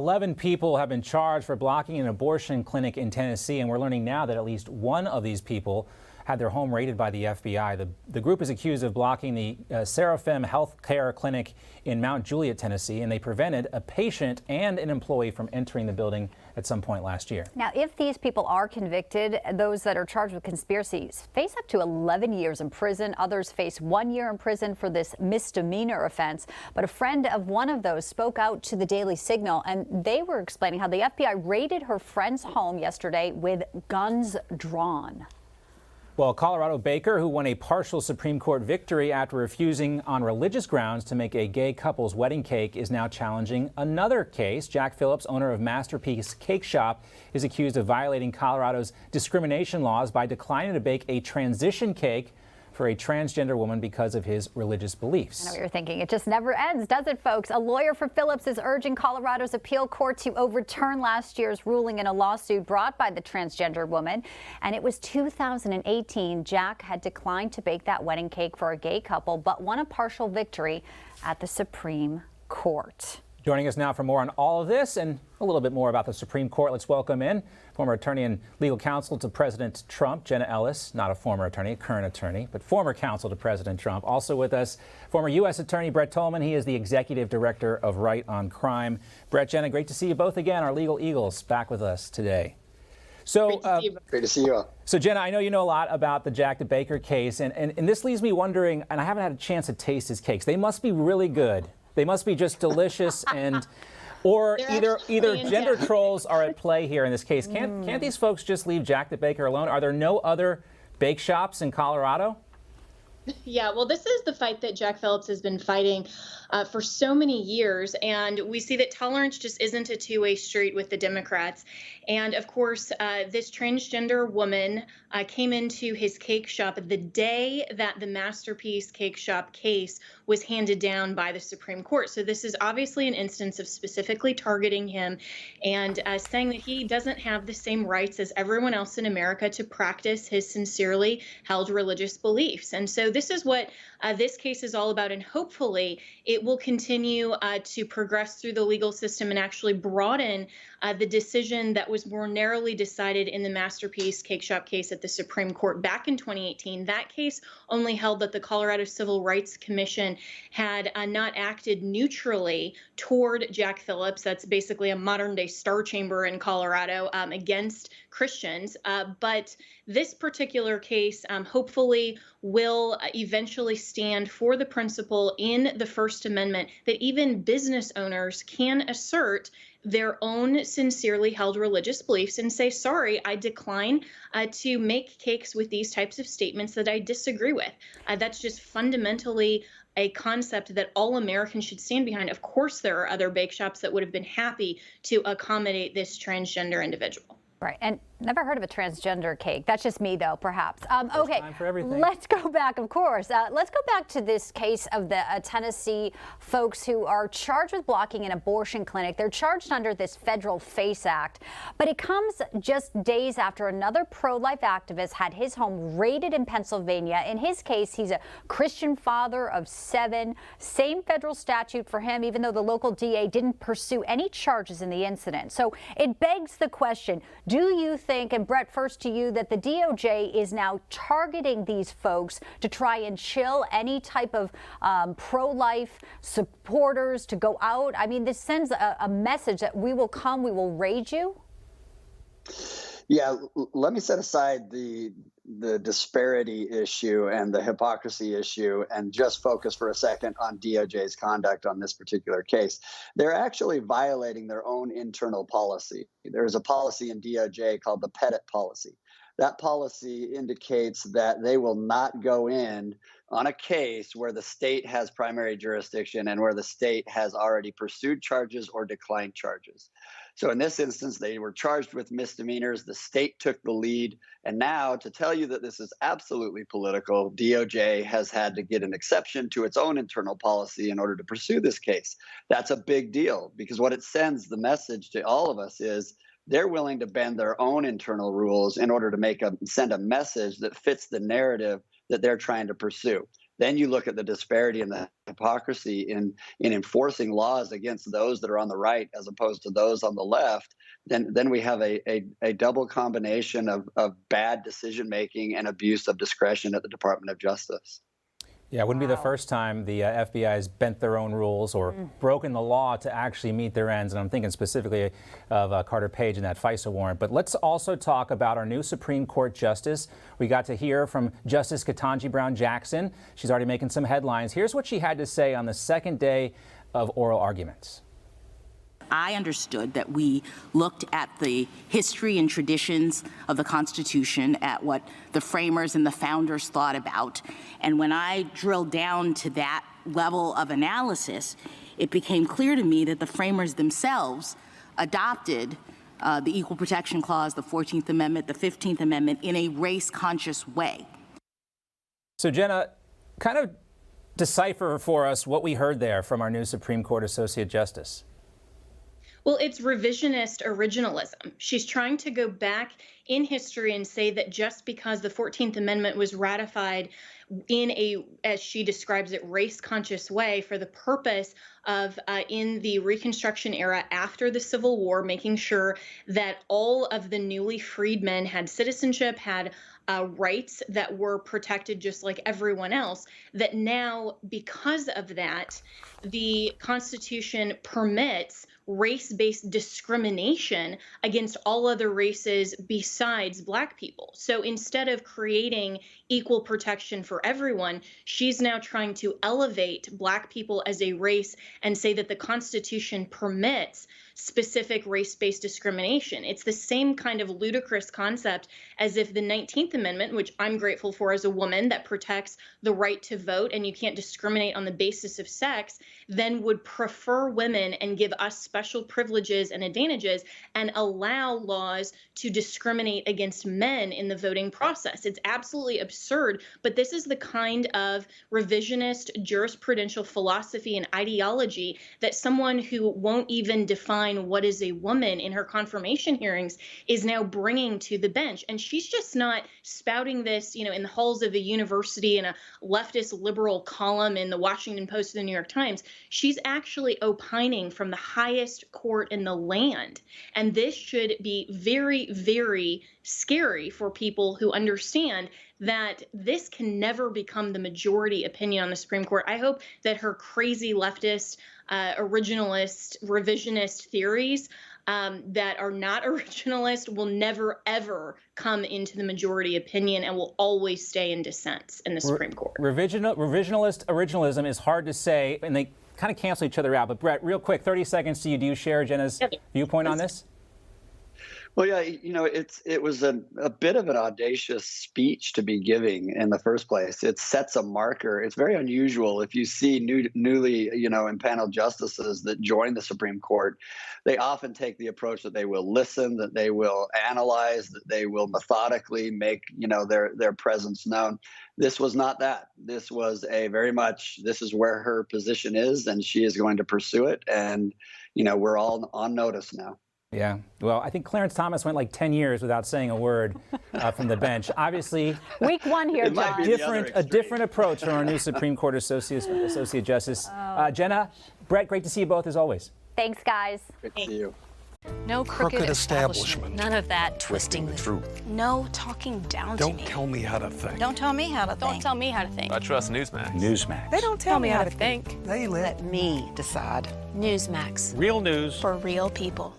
11 people have been charged for blocking an abortion clinic in Tennessee, and we're learning now that at least one of these people had their home raided by the FBI. The group is accused of blocking the Seraphim Health Care Clinic in Mount Juliet, Tennessee, and they prevented a patient and an employee from entering the building at some point last year. Now, if these people are convicted, those that are charged with conspiracies face up to 11 years in prison. Others face 1 year in prison for this misdemeanor offense. But a friend of one of those spoke out to the Daily Signal, and they were explaining how the FBI raided her friend's home yesterday with guns drawn. Well, a Colorado baker who won a partial Supreme Court victory after refusing on religious grounds to make a gay couple's wedding cake is now challenging another case. Jack Phillips, owner of Masterpiece Cake Shop, is accused of violating Colorado's discrimination laws by declining to bake a transition cake for a transgender woman because of his religious beliefs. I know what you're thinking. It just never ends, does it, folks? A lawyer for Phillips is urging Colorado's appeal court to overturn last year's ruling in a lawsuit brought by the transgender woman. And it was 2018. Jack had declined to bake that wedding cake for a gay couple, but won a partial victory at the Supreme Court. Joining us now for more on all of this and a little bit more about the Supreme Court, let's welcome in former attorney and legal counsel to President Trump, Jenna Ellis, not a former attorney, a current attorney, but former counsel to President Trump. Also with us, former U.S. Attorney Brett Tolman. He is the executive director of Right on Crime. Brett, Jenna, great to see you both again. Our legal eagles back with us today. So great to see you all. So, Jenna, I know you know a lot about the Jack the Baker case, and this leaves me wondering, and I haven't had a chance to taste his cakes. They must be really good. They must be just delicious, or either gender trolls are at play here in this case. Can't these folks just leave Jack the Baker alone? Are there no other bake shops in Colorado? Yeah, well, this is the fight that Jack Phillips has been fighting for so many years, and we see that tolerance just isn't a two-way street with the Democrats. And of course, this transgender woman came into his cake shop the day that the Masterpiece Cake Shop case was handed down by the Supreme Court. So this is obviously an instance of specifically targeting him and saying that he doesn't have the same rights as everyone else in America to practice his sincerely held religious beliefs. And so this is what this case is all about, and hopefully it will continue to progress through the legal system and actually broaden the decision that was more narrowly decided in the Masterpiece Cake Shop case at the Supreme Court back in 2018. That case only held that the Colorado Civil Rights Commission had not acted neutrally toward Jack Phillips. That's basically a modern-day Star Chamber in Colorado against Christians. But this particular case hopefully will eventually stand for the principle in the First Amendment that even business owners can assert their own sincerely held religious beliefs and say, sorry, I decline to make cakes with these types of statements that I disagree with. That's just fundamentally a concept that all Americans should stand behind. Of course, there are other bake shops that would have been happy to accommodate this transgender individual. Right. And never heard of a transgender cake. That's just me, though, perhaps. Okay, time for everything. Let's go back, of course. Let's go back to this case of the Tennessee folks who are charged with blocking an abortion clinic. They're charged under this federal FACE Act, but it comes just days after another pro-life activist had his home raided in Pennsylvania. In his case, he's a Christian father of 7. Same federal statute for him, even though the local DA didn't pursue any charges in the incident. So it begs the question, do you think, and Brett, first to you, that the DOJ is now targeting these folks to try and chill any type of pro-life supporters to go out? I mean, this sends a message that we will come, we will raid you? Yeah, let me set aside the disparity issue and the hypocrisy issue and just focus for a second on DOJ's conduct on this particular case. They're actually violating their own internal policy. There's a policy in DOJ called the Pettit policy. That policy indicates that they will not go in on a case where the state has primary jurisdiction and where the state has already pursued charges or declined charges. So in this instance, they were charged with misdemeanors. The state took the lead. And now, to tell you that this is absolutely political, DOJ has had to get an exception to its own internal policy in order to pursue this case. That's a big deal, because what it sends the message to all of us is they're willing to bend their own internal rules in order to send a message that fits the narrative that they're trying to pursue. then you look at the disparity and the hypocrisy in enforcing laws against those that are on the right as opposed to those on the left, then we have a double combination of bad decision making and abuse of discretion at the Department of Justice. Yeah, it wouldn't be the first time the FBI has bent their own rules or broken the law to actually meet their ends. And I'm thinking specifically of Carter Page and that FISA warrant. But let's also talk about our new Supreme Court justice. We got to hear from Justice Ketanji Brown Jackson. She's already making some headlines. Here's what she had to say on the second day of oral arguments. I understood that we looked at the history and traditions of the Constitution, at what the framers and the founders thought about. And when I drilled down to that level of analysis, it became clear to me that the framers themselves adopted the Equal Protection Clause, the 14th Amendment, the 15th Amendment in a race-conscious way. So, Jenna, kind of decipher for us what we heard there from our new Supreme Court Associate Justice. Well, it's revisionist originalism. She's trying to go back in history and say that just because the 14th Amendment was ratified in a, as she describes it, race-conscious way for the purpose of, in the Reconstruction era after the Civil War, making sure that all of the newly freed men had citizenship, had rights that were protected just like everyone else, that now, because of that, the Constitution permits race-based discrimination against all other races besides Black people. So instead of creating equal protection for everyone, she's now trying to elevate Black people as a race and say that the Constitution permits specific race-based discrimination. It's the same kind of ludicrous concept as if the 19th Amendment, which I'm grateful for as a woman, that protects the right to vote and you can't discriminate on the basis of sex, then would prefer women and give us special privileges and advantages and allow laws to discriminate against men in the voting process. It's absolutely absurd, but this is the kind of revisionist jurisprudential philosophy and ideology that someone who won't even define what is a woman in her confirmation hearings is now bringing to the bench. And she's just not spouting this, in the halls of a university in a leftist liberal column in the Washington Post or the New York Times. She's actually opining from the highest court in the land. And this should be very, very scary for people who understand that this can never become the majority opinion on the Supreme Court. I hope that her crazy leftist, originalist, revisionist theories that are not originalist will never, ever come into the majority opinion and will always stay in dissent in the Supreme Court. Revisionist originalism is hard to say, and they kind of cancel each other out. But Brett, real quick, 30 seconds to you. Do you share Jenna's viewpoint on this? Well, yeah, it was a bit of an audacious speech to be giving in the first place. It sets a marker. It's very unusual if you see newly, impaneled justices that join the Supreme Court. They often take the approach that they will listen, that they will analyze, that they will methodically make, their presence known. This was not that. This was this is where her position is, and she is going to pursue it. And, we're all on notice now. Yeah. Well, I think Clarence Thomas went like 10 years without saying a word from the bench. Obviously, week one here, John. A different approach from our new Supreme Court Associate Justice. Jenna, Brett, great to see you both as always. Thanks, guys. Great to see you. No crooked establishment. None of that twisting the truth. No talking down to me. Don't tell me how to think. Don't tell me how to think. Don't tell me how to think. I trust Newsmax. Newsmax. They don't tell me how to think. They let me decide. Newsmax. Real news For real people.